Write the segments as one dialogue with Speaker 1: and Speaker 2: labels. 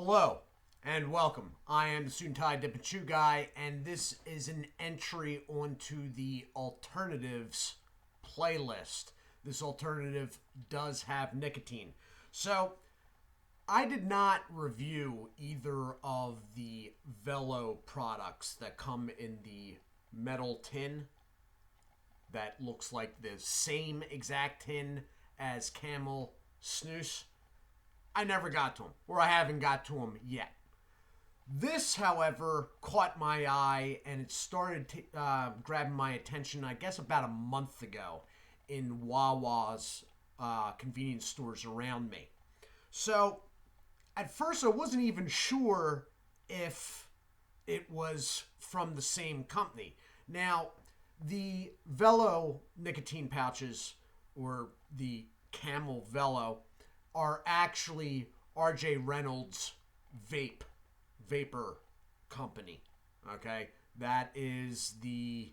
Speaker 1: Hello and welcome. I am the Suit&Tie Dip&ChewGuy, and this is an entry onto the alternatives playlist. This alternative does have nicotine. So, I did not review either of the Velo products that come in the metal tin that looks like the same exact tin as Camel Snus. I never got to them, or I haven't got to them yet. This, however, caught my eye, and it started grabbing my attention, I guess, about a month ago in Wawa's convenience stores around me. So, at first, I wasn't even sure if it was from the same company. Now, the Velo nicotine pouches, or the Camel Velo, are actually R.J. Reynolds' vapor company. Okay, that is the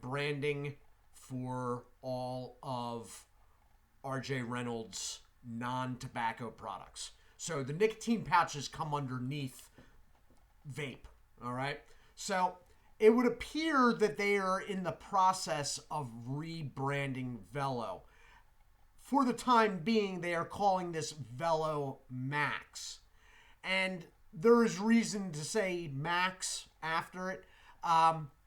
Speaker 1: branding for all of R.J. Reynolds' non-tobacco products. So the nicotine pouches come underneath vape. All right, so it would appear that they are in the process of rebranding Velo. For the time being, they are calling this Velo Max. And there is reason to say Max after it.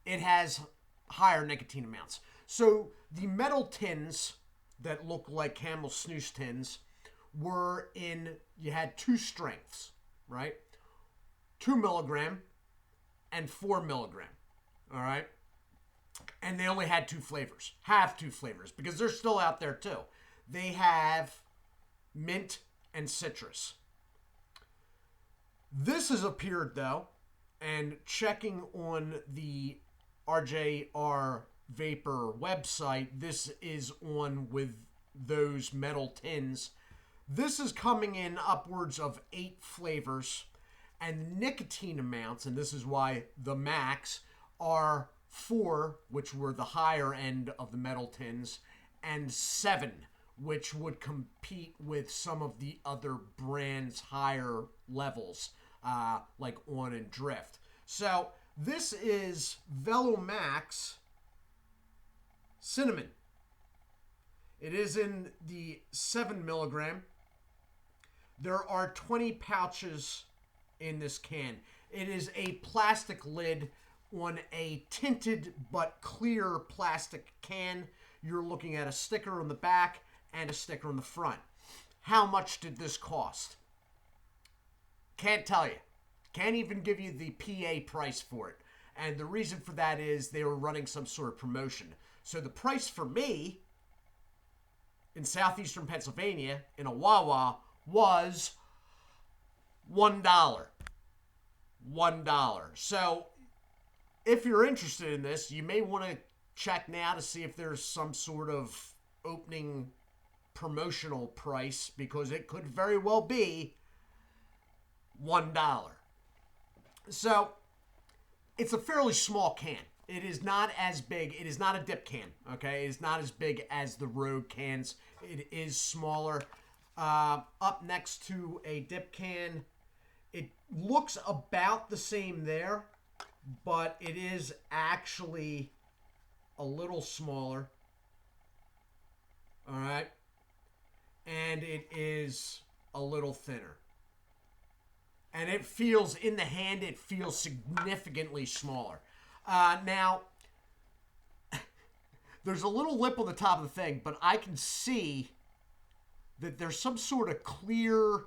Speaker 1: It has higher nicotine amounts. So the metal tins that look like Camel Snus tins were you had two strengths, right? 2 milligram and 4 milligram, all right? And they only had two flavors, because they're still out there too. They have mint and citrus. This has appeared, though, and checking on the RJR Vapor website, this is on with those metal tins. This is coming in upwards of 8 flavors, and nicotine amounts, and this is why the max, are 4, which were the higher end of the metal tins, and 7, which would compete with some of the other brands' higher levels, like On and Drift. So this is Velo Max Cinnamon. It is in the 7 milligram. There are 20 pouches in this can. It is a plastic lid on a tinted but clear plastic can. You're looking at a sticker on the back and a sticker on the front. How much did this cost? Can't tell you. Can't even give you the PA price for it. And the reason for that is they were running some sort of promotion. So the price for me in southeastern Pennsylvania in a Wawa was $1. $1. So if you're interested in this, you may want to check now to see if there's some sort of opening promotional price, because it could very well be $1. So it's a fairly small can. It is not as big. It is not a dip can. Okay, it is not as big as the Rogue cans. It is smaller. Up next to a dip can, it looks about the same there, but it is actually a little smaller. All right. And it is a little thinner. And it feels, in the hand, it feels significantly smaller. Now, there's a little lip on the top of the thing, but I can see that there's some sort of clear,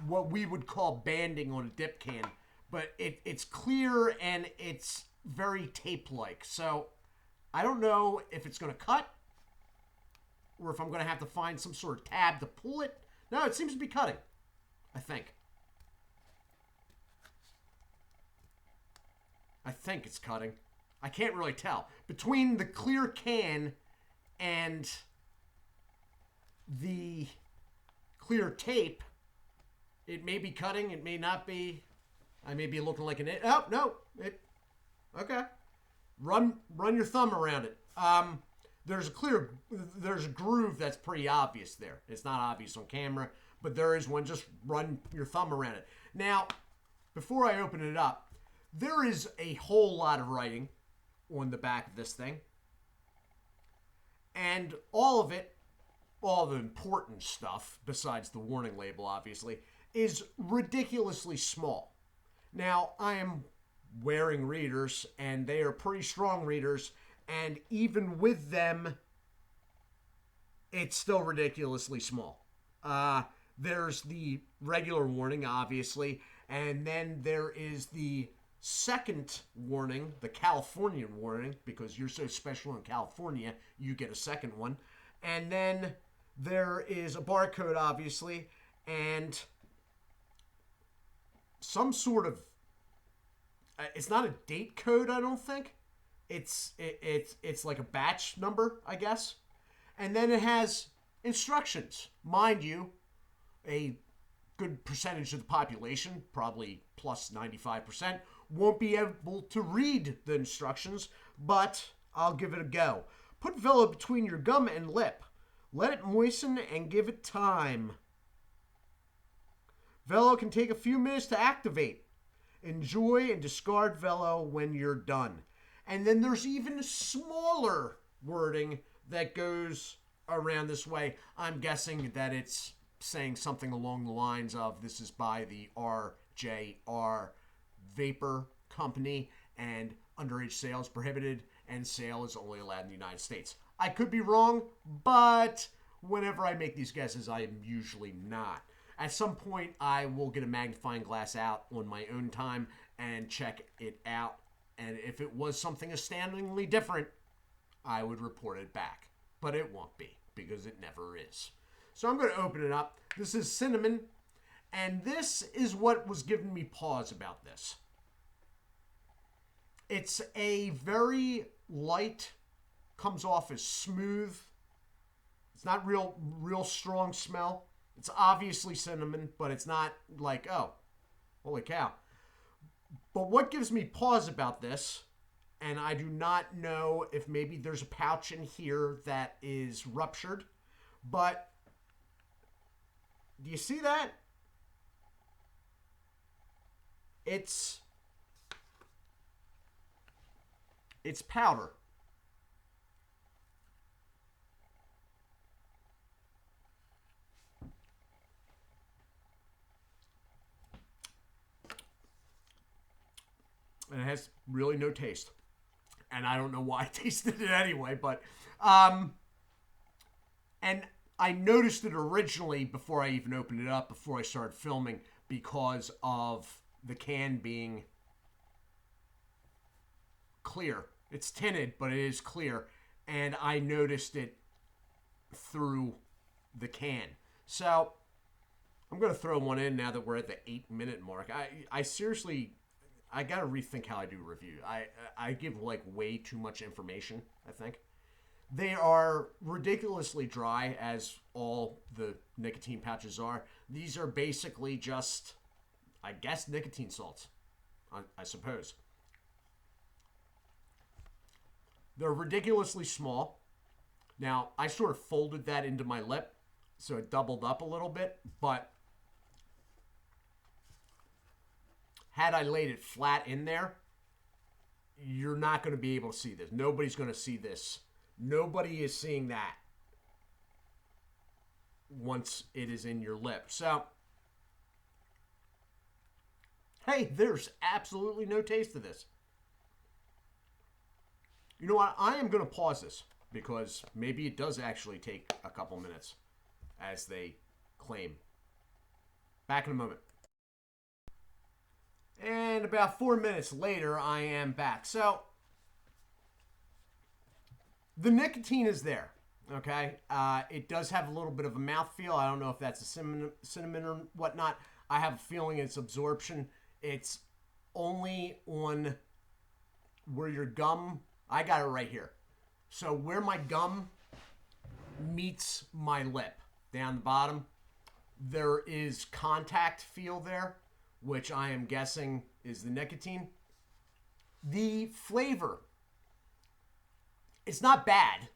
Speaker 1: what we would call banding on a dip can. But it's clear and it's very tape-like. So, I don't know if it's going to cut, or if I'm going to have to find some sort of tab to pull it. No, it seems to be cutting, I think. I think it's cutting. I can't really tell. Between the clear can and the clear tape, it may be cutting, it may not be. I may be looking like an... Oh, no. Okay. Run your thumb around it. There's a groove that's pretty obvious there. It's not obvious on camera, but there is one. Just run your thumb around it. Now, before I open it up, there is a whole lot of writing on the back of this thing. And all of it, all the important stuff, besides the warning label, obviously, is ridiculously small. Now, I am wearing readers, and they are pretty strong readers, and even with them, it's still ridiculously small. There's the regular warning, obviously, and then there is the second warning, the California warning, because you're so special in California, you get a second one. And then there is a barcode, obviously, and some sort of, it's not a date code, I don't think. It's like a batch number, I guess. And then it has instructions. Mind you, a good percentage of the population, probably plus 95%, won't be able to read the instructions, but I'll give it a go. Put Velo between your gum and lip. Let it moisten and give it time. Velo can take a few minutes to activate. Enjoy and discard Velo when you're done. And then there's even smaller wording that goes around this way. I'm guessing that it's saying something along the lines of, this is by the RJR Vapor Company, and underage sales prohibited, and sale is only allowed in the United States. I could be wrong, but whenever I make these guesses, I am usually not. At some point, I will get a magnifying glass out on my own time and check it out. And if it was something astoundingly different, I would report it back. But it won't be, because it never is. So I'm going to open it up. This is cinnamon. And this is what was giving me pause about this. It's a very light, comes off as smooth. It's not real strong smell. It's obviously cinnamon, but it's not like, oh, holy cow. But what gives me pause about this, and I do not know if maybe there's a pouch in here that is ruptured, but do you see that? It's powder. And it has really no taste. And I don't know why I tasted it anyway, but and I noticed it originally before I even opened it up, before I started filming, because of the can being clear. It's tinted, but it is clear. And I noticed it through the can. So I'm going to throw one in now that we're at the 8-minute mark. I seriously, I got to rethink how I do review. I give like way too much information, I think. They are ridiculously dry, as all the nicotine pouches are. These are basically just, I guess, nicotine salts, I suppose. They're ridiculously small. Now, I sort of folded that into my lip, so it doubled up a little bit, but had I laid it flat in there, you're not going to be able to see this. Nobody's going to see this. Nobody is seeing that once it is in your lip. So, hey, there's absolutely no taste to this. You know what? I am going to pause this because maybe it does actually take a couple minutes, as they claim. Back in a moment. And about 4 minutes later, I am back. So, the nicotine is there, okay? It does have a little bit of a mouthfeel. I don't know if that's a cinnamon or whatnot. I have a feeling it's absorption. It's only on where your gum, I got it right here. So where my gum meets my lip, down the bottom, there is contact feel there, which I am guessing is the nicotine. The flavor, it's not bad.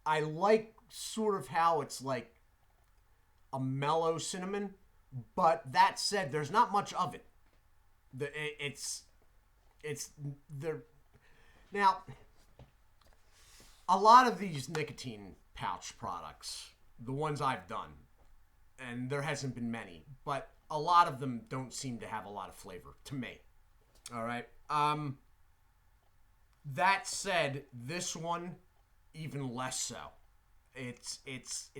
Speaker 1: I like sort of how it's like a mellow cinnamon, but that said, there's not much of it. It's there. Now, a lot of these nicotine pouch products, the ones I've done, and there hasn't been many, but a lot of them don't seem to have a lot of flavor to me. All right. That said, this one even less so. It's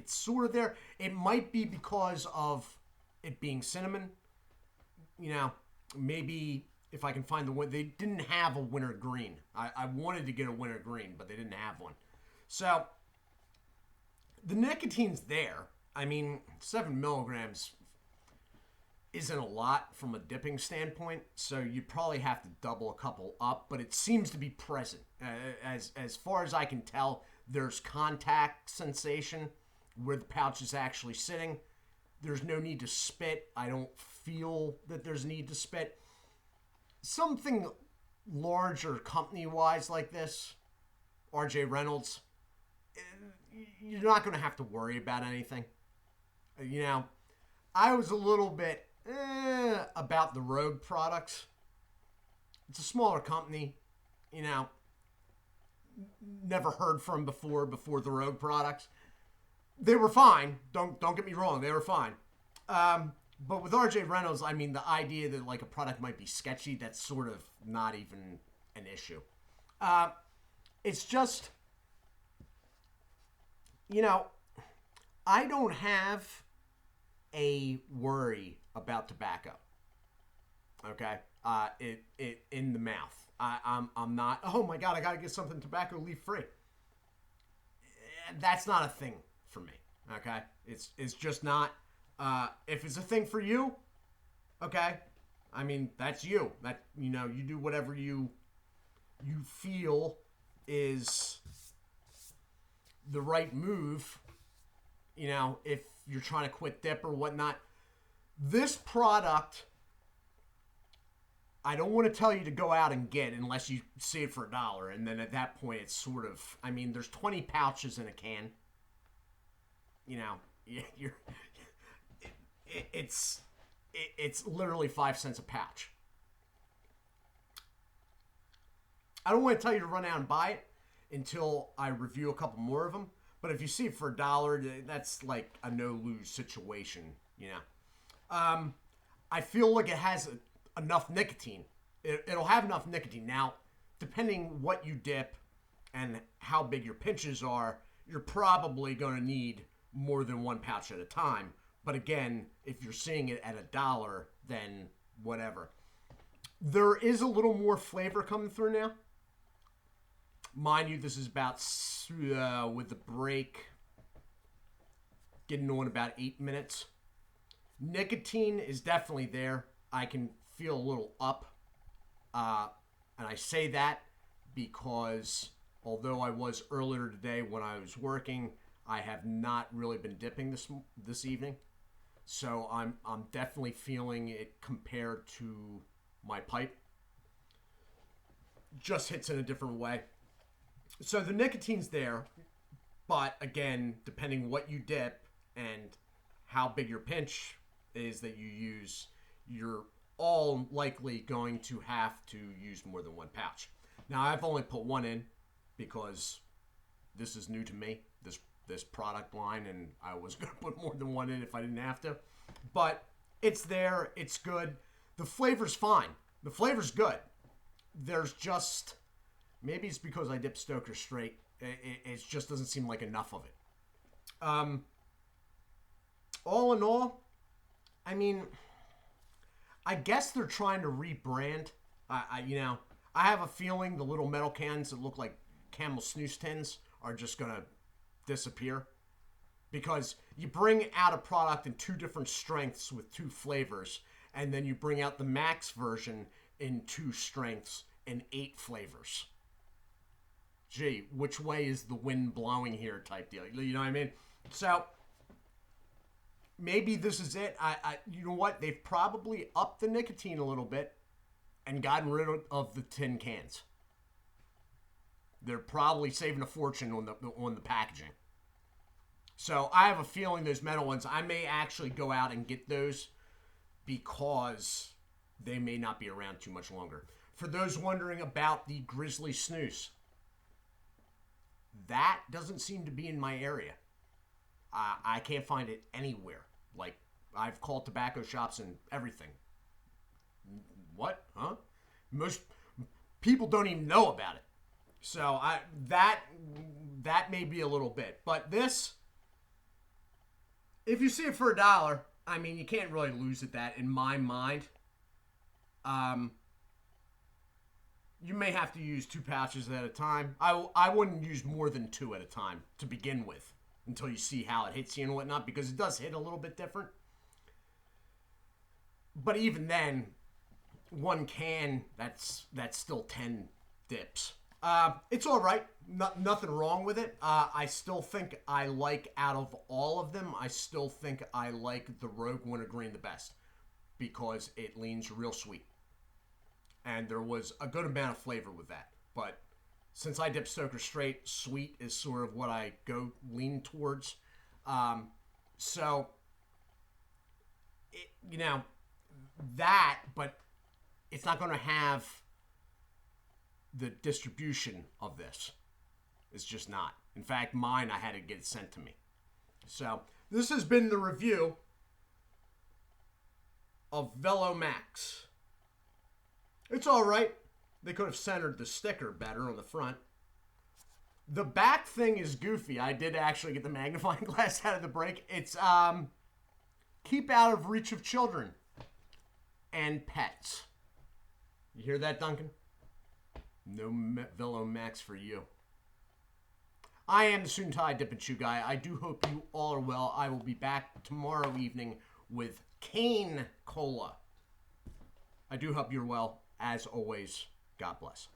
Speaker 1: sort of there. It might be because of it being cinnamon. You know, maybe if I can find the one. They didn't have a winter green. I wanted to get a winter green, but they didn't have one. So the nicotine's there. I mean, 7 milligrams isn't a lot from a dipping standpoint, so you'd probably have to double a couple up, but it seems to be present. As far as I can tell, there's contact sensation where the pouch is actually sitting. There's no need to spit. I don't feel that there's need to spit. Something larger company-wise like this, R.J. Reynolds, you're not going to have to worry about anything. You know, I was a little bit about the Rogue products. It's a smaller company, you know. Never heard from before the Rogue products. They were fine. Don't get me wrong, they were fine. But with R.J. Reynolds, I mean, the idea that like a product might be sketchy, that's sort of not even an issue. It's just, you know, I don't have a worry about tobacco. Okay, it in the mouth. I'm not. Oh my God, I gotta get something tobacco leaf free. That's not a thing for me. Okay, it's just not. If it's a thing for you, okay. I mean, that's you. That, you know, you do whatever you feel is the right move. You know, if you're trying to quit dip or whatnot. This product, I don't want to tell you to go out and get unless you see it for $1. And then at that point, it's sort of, I mean, there's 20 pouches in a can. You know, it's literally 5 cents a pouch. I don't want to tell you to run out and buy it until I review a couple more of them. But if you see it for $1, that's like a no-lose situation, you know. I feel like it has enough nicotine. It'll have enough nicotine. Now, depending what you dip and how big your pinches are, you're probably going to need more than one pouch at a time. But again, if you're seeing it at $1, then whatever. There is a little more flavor coming through now. Mind you, this is about, with the break, getting on about 8 minutes. Nicotine is definitely there. I can feel a little up. And I say that because although I was earlier today when I was working, I have not really been dipping this evening. So I'm definitely feeling it compared to my pipe. Just hits in a different way. So the nicotine's there, but again, depending what you dip and how big your pinch is that you use, you're all likely going to have to use more than one pouch. Now, I've only put one in because this is new to me, this product line, and I was going to put more than one in if I didn't have to. But it's there. It's good. The flavor's fine. The flavor's good. There's just... Maybe it's because I dip Stoker straight. It just doesn't seem like enough of it. All in all, I mean, I guess they're trying to rebrand. You know, I have a feeling the little metal cans that look like Camel snooze tins are just going to disappear. Because you bring out a product in 2 different strengths with 2 flavors, and then you bring out the max version in 2 strengths and 8 flavors. Gee, which way is the wind blowing here type deal? You know what I mean? So, maybe this is it. You know what? They've probably upped the nicotine a little bit and gotten rid of the tin cans. They're probably saving a fortune on the packaging. So I have a feeling those metal ones, I may actually go out and get those because they may not be around too much longer. For those wondering about the Grizzly Snooze, that doesn't seem to be in my area. I can't find it anywhere. Like, I've called tobacco shops and everything. What? Huh? Most people don't even know about it. So that may be a little bit. But this, if you see it for $1, I mean, you can't really lose at that in my mind. You may have to use 2 pouches at a time. I wouldn't use more than 2 at a time to begin with until you see how it hits you and whatnot, because it does hit a little bit different. But even then, 1 can, that's still 10 dips. It's all right. Nothing wrong with it. I still think I like, out of all of them, I still think I like the Rogue Wintergreen the best because it leans real sweet. And there was a good amount of flavor with that. But since I dip Stoker straight, sweet is sort of what I lean towards. So, that, but it's not going to have the distribution of this. It's just not. In fact, mine, I had to get it sent to me. So, this has been the review of Velo Max. It's all right. They could have centered the sticker better on the front. The back thing is goofy. I did actually get the magnifying glass out of the break. It's keep out of reach of children and pets. You hear that, Duncan? No Velo Max for you. I am the Suit&Tie Dip&Chew Guy. I do hope you all are well. I will be back tomorrow evening with Cane Cola. I do hope you're well. As always, God bless.